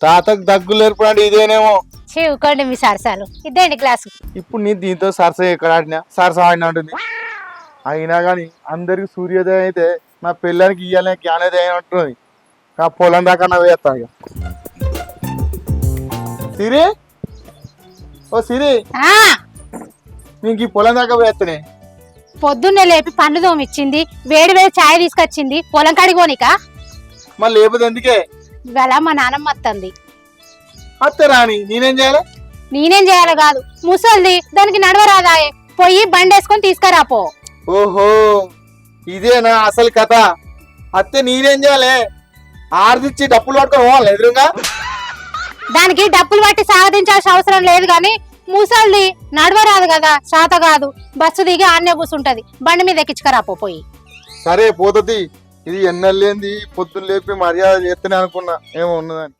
తాతకు దగ్గులు ఏర్పడి ఇదేనేమో. చెవుకోండి మీ సరసాలు. ఇద్దండి గ్లాసు. ఇప్పుడు నేను దీంతో సరస ఎక్కడ ఆడినా సరస ఆడినా ఉంటుంది. అయినా కానీ అందరికి సూర్యోదయం అయితే నా పిల్లలకి ఇయ్యాలనే జ్ఞానోదయం ఉంటుంది. ఆ పొలం దాకా నా వేస్తా ఇక. సిరి, ఓ సిరి, ఆ నీకు ఈ పొలం దాకా వేస్తనే. పొద్దున్నే లేపి పండ్లు తోమిచ్చింది, వేడి వేడి ఛాయ్ తీసుకొచ్చింది, పొలం కడిగోనిక. మళ్ళీ లేకపోతే ఎందుకే? ఇవాళ మా నాన్నమ్మ వస్తుంది. అత్తే రాని నేనేం చేయాలి? నేనేం చేయాలి కాదు, ముసల్ది, దానికి నడవరాదాయే. పోయి బండి వేసుకొని తీసుకురాపో. ఓహో, ఇదేనా అసలు కథ? అత్తే నేనేం చేయాలి? ఆర్దిచ్చి డప్పులు పట్టుకొని పోవాలి ఎదురుగా. దానికి డబ్బులు పట్టి సాగదించాల్సిన అవసరం లేదు గాని, ముసల్ది నడవరాదు కదా, శాత కాదు. బస్సు దిగి ఆన్నే కూర్చుంటది, బండి మీద ఎక్కించుకరాపో పోయి. సరే పోతుంది. ఇది ఎన్నెళ్ళేంది పొద్దున్న లేపి మర్యాద చేస్తేనే అనుకున్నా ఏమో ఉన్నదని.